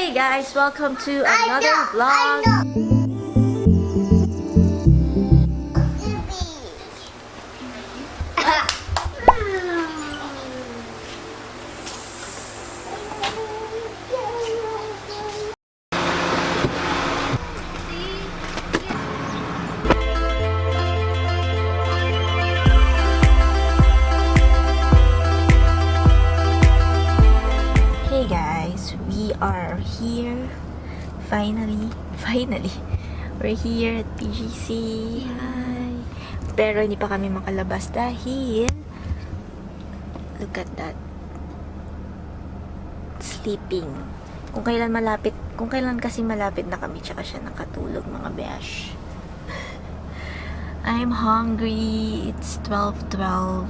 Hey guys, welcome to another vlog. Hey guys, we are here. Finally, we're here at PGC. Hi. Pero hindi pa kami makalabas dahil look at that. Sleeping. Kung kailan kasi malapit na kami tsaka siya nakatulog mga besh. I'm hungry. It's 12:12.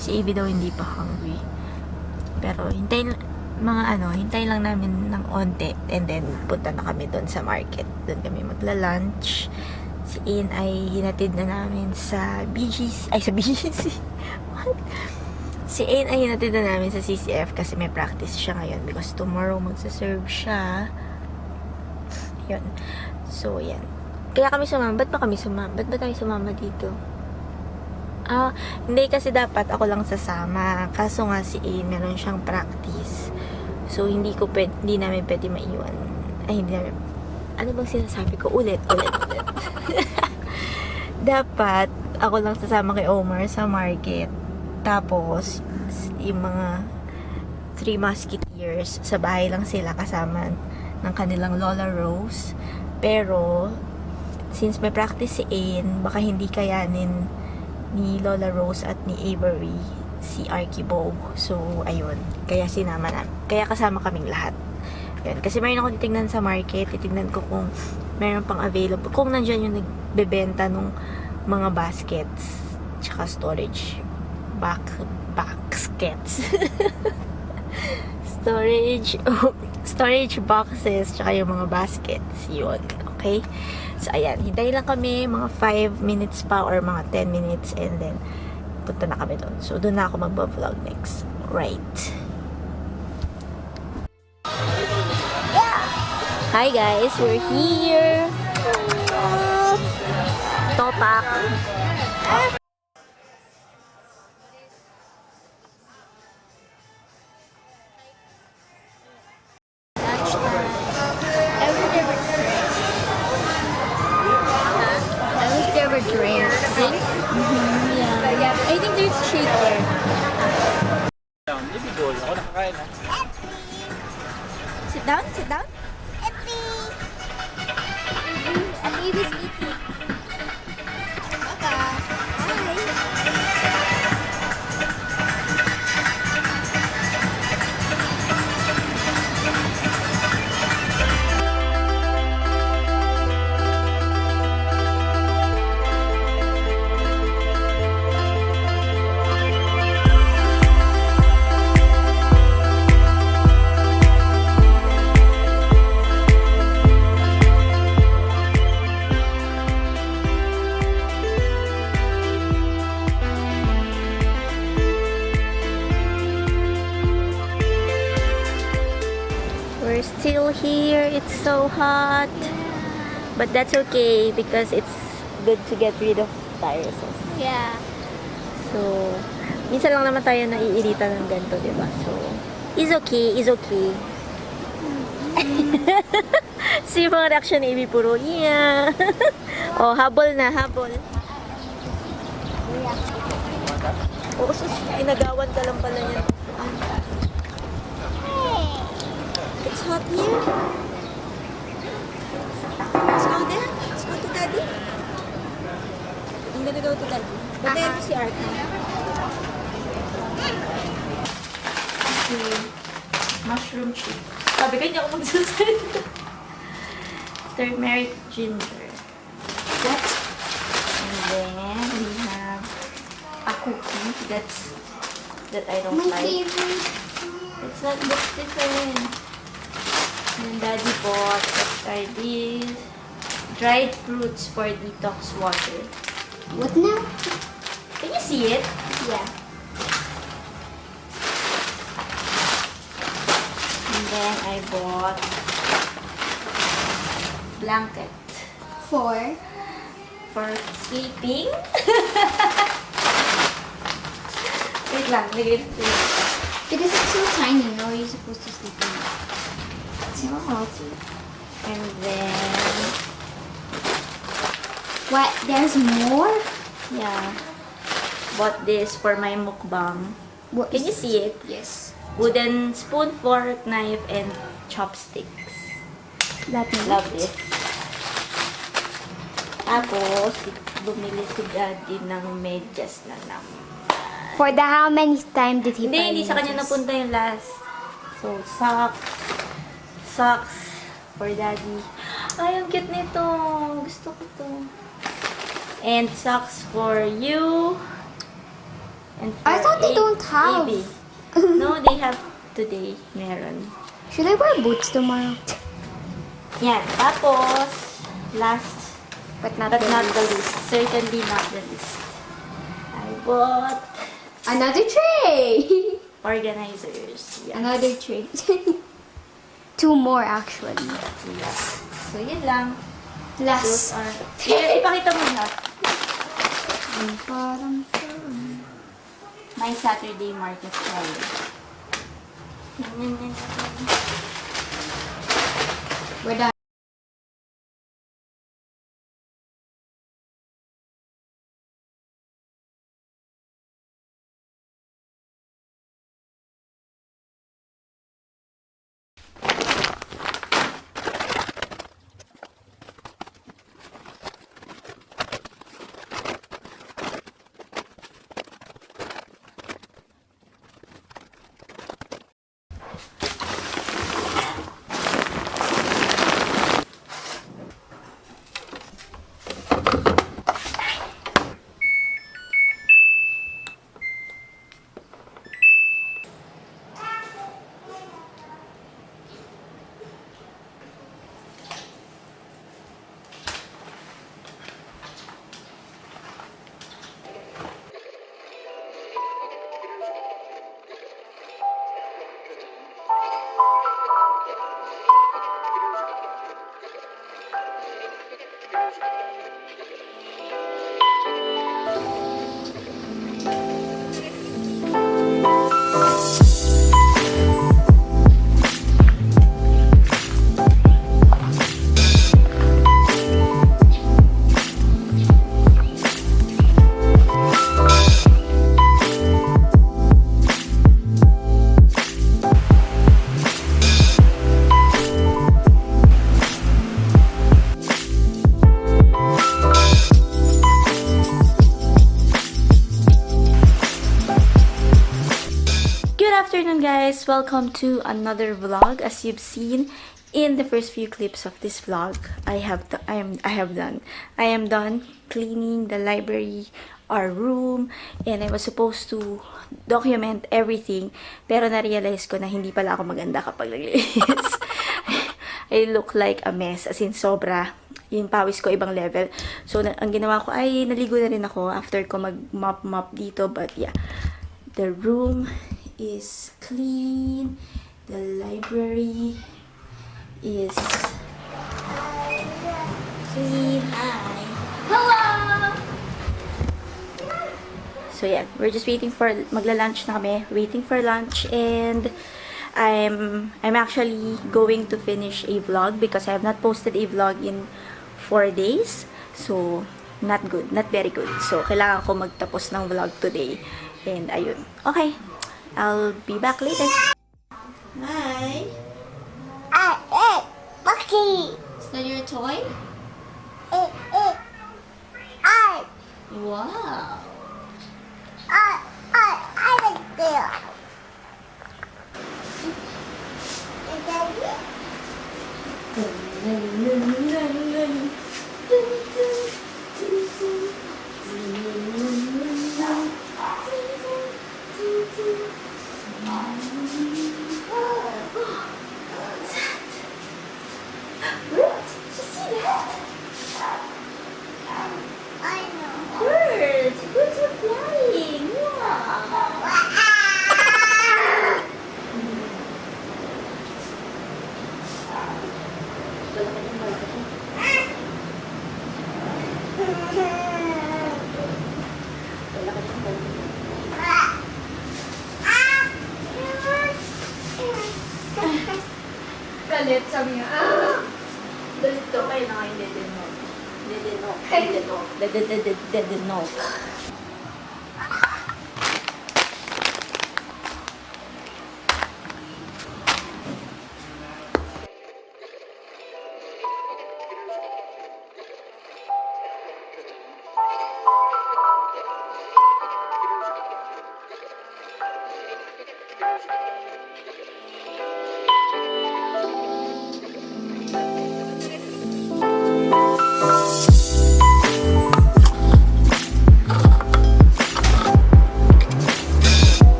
Si Abby daw hindi pa hungry. Pero hintay lang namin ng onte and then punta na kami doon sa market. Doon kami magla-lunch. Si Ian ay hinatid na namin sa BGC. Ay, sa BGC. What? Si Ian ay hinatid na namin sa CCF kasi may practice siya ngayon because tomorrow magsaserve siya. Yun. So, yan. Kaya kami sumama. Ba't ba tayo sumama dito? Hindi kasi dapat ako lang sasama. Kaso nga si Ian, meron siyang practice. So, hindi namin pwede maiwan. Ay, hindi namin. Ano bang sinasabi ko? Ulit. Dapat, ako lang sasama kay Omar sa market. Tapos, yung mga 3 Musketeers, sa bahay lang sila kasama ng kanilang Lola Rose. Pero, since may practice si Ian, baka hindi kayanin ni Lola Rose at ni Avery si Archibald. So, ayun. Kaya sinama namin. Kaya kasama kaming lahat. Ayun. Kasi mayroon ako titignan sa market. Titignan ko kung mayroon pang available. Kung nandyan yung nagbebenta ng mga baskets. Tsaka storage. Baskets. storage boxes. Tsaka yung mga baskets. Yun. Okay? So, ayan. Hintayin lang kami. Mga 5 minutes pa or mga 10 minutes. And then, punta na kami doon. So, doon na ako mag-vlog next. Right. Hi guys, we're here. Topak. Drink. Yeah. I think there's shaker. Ako nakakain na. Sit down. Abby was eating. We're still here. It's so hot. But that's okay because it's good to get rid of viruses. Yeah. So, minsan lang naman tayo naiirita ng ganito, diba? So, it's okay. So, yung mga reaction ni Ivy puro, yeah. Oh, habol. Oo, sus, inagawan ka lang pala yan. It's hot here. Let's go there. Let's go to Daddy. I'm gonna go to Daddy. Batayan mo si Arky. Okay. Mushroom chips. Sabi ka, hindi ako magsasalita. Turmeric ginger. That. And then we have a cookie that I don't like. It's not this different. And Daddy bought, let's try these, dried fruits for detox water. What now? Can you see it? Yeah. And then I bought blanket. For For sleeping. Wait lang, wait. because it's so tiny. How are you supposed to sleep in it? And then, What? There's more? yeah. Bought this for my mukbang. What Can you is see it? Yes. Wooden spoon, fork, knife, and chopsticks. That Love this. Tapos, bumili si Daddy ng medyas na naman. For the how many time did he buy Hindi sa kanya this? napunta yung last. So, socks for Daddy. Ay, ang cute nito. Gusto ko to. And socks for you. And for I thought they don't have. Evie. No, they have today. Meron. Should I wear boots tomorrow? Yan. Tapos, last But not but the not the least. least. Certainly not the least. I bought Another tray. organizers. Yeah. Another tray. 2 more actually. Yeah. So, yun lang. Those Last. are... Here, ipakita mo na. Parang My Saturday market haul. we're done. Afternoon guys, welcome to another vlog. As you've seen in the first few clips of this vlog, I am done cleaning the library, our room, and I was supposed to document everything, pero na-realize ko na hindi pala ako maganda kapag naglinis. I look like a mess, as in sobra. Yung pawis ko ibang level. So ang ginawa ko ay naligo na rin ako after ko mag-mop dito, but yeah, the room is clean. The library is clean. Hi. Hello! So yeah, we're just waiting for magla-lunch na kami. Waiting for lunch, and I'm actually going to finish a vlog because I have not posted a vlog in 4 days. So not good, not very good. So kailangan ko magtapos ng vlog today. And ayun. Okay. I'll be back later. Hi. Monkey. Is that your toy? Wow. I like that. Birds. galit. Sabi niya, Galit ko kayo na kayo dedenoke. Dedenoke.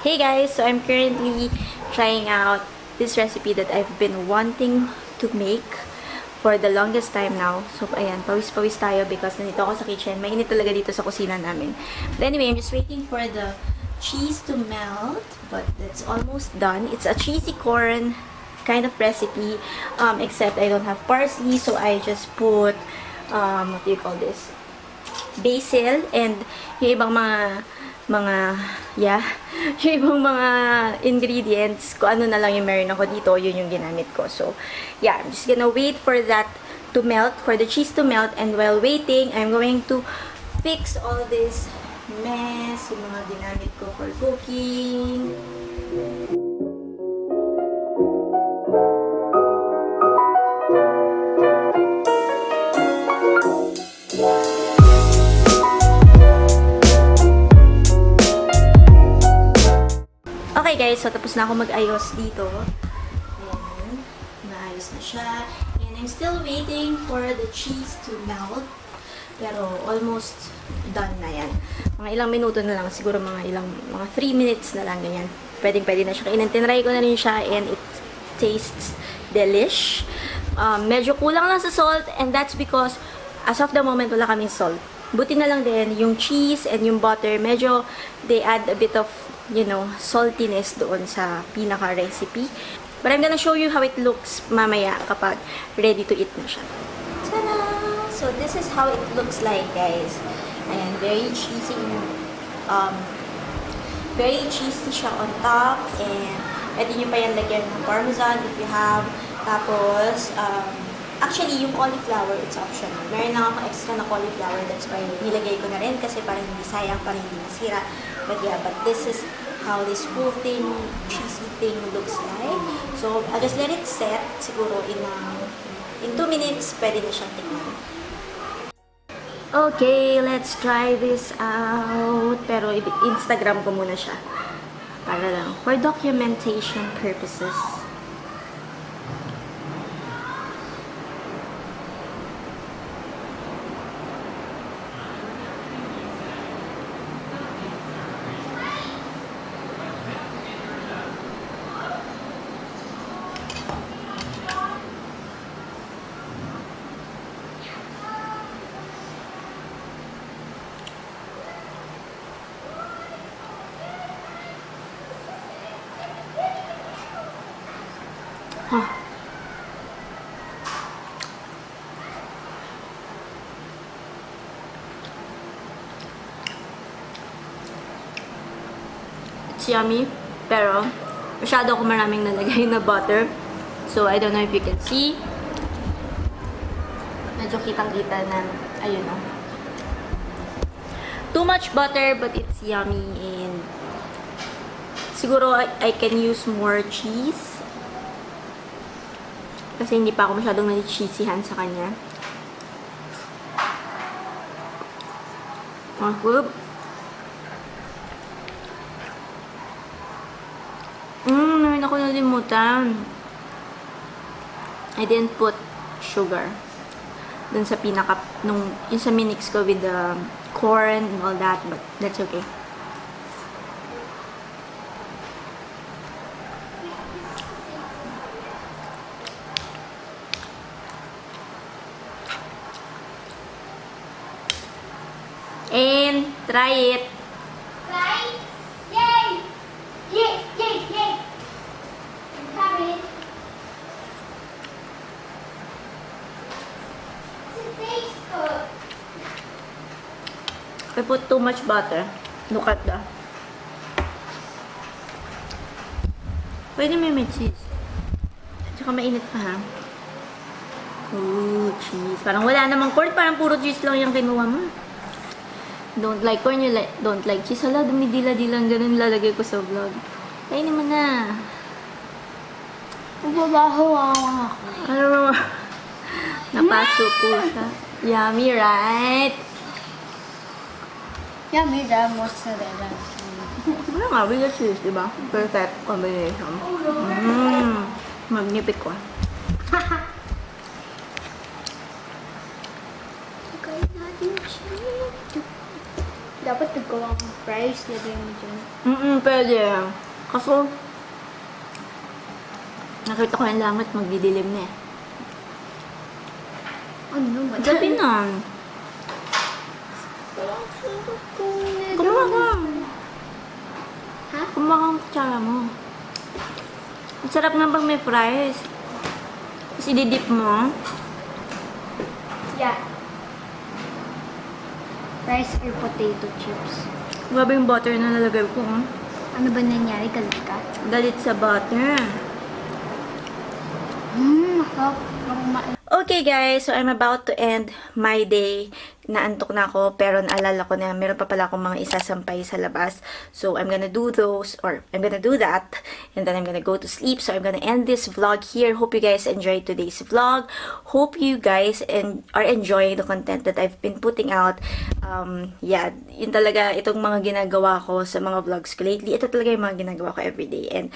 Hey guys, so I'm currently trying out this recipe that I've been wanting to make for the longest time now. So ayan, pawis-pawis tayo because nandito ako sa kitchen. Mainit talaga dito sa kusina namin. But anyway, I'm just waiting for the cheese to melt, but it's almost done. It's a cheesy corn kind of recipe, except I don't have parsley, so I just put what do you call this? Basil and yung ibang yung ibang mga ingredients, kung ano na lang yung meron ako dito, yun yung ginamit ko. So, yeah, I'm just gonna wait for that to melt, for the cheese to melt, and while waiting, I'm going to fix all this mess, yung mga ginamit ko for cooking. Okay guys, so tapos na ako mag-ayos dito. Ayan, naayos na siya. And I'm still waiting for the cheese to melt. Pero almost done na yan. Mga ilang minuto na lang, siguro mga 3 minutes na lang, ganyan. Pwede na siya kainin. Tinry ko na rin siya and it tastes delish. Medyo kulang lang sa salt and that's because as of the moment wala kaming salt. Buti na lang din yung cheese and yung butter, medyo they add a bit of, you know, saltiness doon sa pinaka-recipe. But I'm gonna show you how it looks mamaya kapag ready to eat na siya. Ta-da! So this is how it looks like, guys. Ayan, very cheesy. Very cheesy siya on top. And pwede nyo pa yan lagyan ng Parmesan if you have. Tapos, actually, yung cauliflower, it's optional. Meron lang ako extra na cauliflower. That's why nilagay ko na rin kasi parang hindi sayang, parang hindi masira. But yeah, but this is how this whole thing, cheesy thing looks like. So, I'll just let it set. Siguro in 2 minutes, pwede na siyang tingnan. Okay, let's try this out. Pero Instagram ko muna siya. Para lang, for documentation purposes. It's yummy. Pero, masyado ako maraming nalagay na butter. So, I don't know if you can see. Medyo kitang-kita na, ayun o. Too much butter, but it's yummy. And siguro, I can use more cheese. Kasi hindi pa ako masyadong nag-cheesyhan sa kanya. Good. Meron ako nalimutan. I didn't put sugar dun sa yung sa minix ko with the corn and all that, but that's okay. And try it. Right? Yay! Yay! Yay! Yay! Have it. It tastes good. I put too much butter. Look at that. Pwede may cheese. Tsaka mainit pa ha. Ooh, cheese. Parang wala namang corn. Parang puro cheese lang yung kinuha mo. Don't like corn, you don't like cheese. Hala, dumidila-dilang ganun lalagay ko sa vlog. Kainin mo na. Babaho ako. Ano mo? Napaso po siya. Yummy, right? Yummy, the mozzarella. Wala nga, with the cheese, diba? Perfect combination. Magnific ko. Dapat nagawa ng fries, lagay mo dyan. Pwede. Kaso, nakita ko yung langit, magdidilim na eh. Ano ba? Gabi na. Kumuha ka. Ha? Kumuha kang kutsara mo. Ang sarap nga bang may fries. Tapos ididip mo. Yeah. Rice or potato chips. Grabe yung butter na nalagay ko. Ano ba nangyari? Galit ka? Galit sa butter. Masarap. Okay guys, so I'm about to end my day. Naantok na ako, pero naalala ko na meron pa pala akong mga isasampay sa labas. So I'm gonna do those, or I'm gonna do that, and then I'm gonna go to sleep. So I'm gonna end this vlog here. Hope you guys enjoyed today's vlog. Hope you guys are enjoying the content that I've been putting out. Yeah, yun talaga itong mga ginagawa ko sa mga vlogs ko lately. Ito talaga yung mga ginagawa ko everyday. And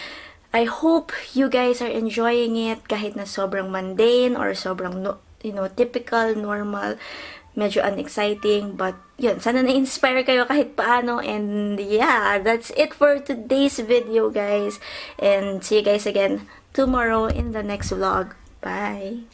I hope you guys are enjoying it kahit na sobrang mundane or sobrang, typical, normal, medyo unexciting. But, yun, sana na-inspire kayo kahit paano. And, yeah, that's it for today's video, guys. And see you guys again tomorrow in the next vlog. Bye!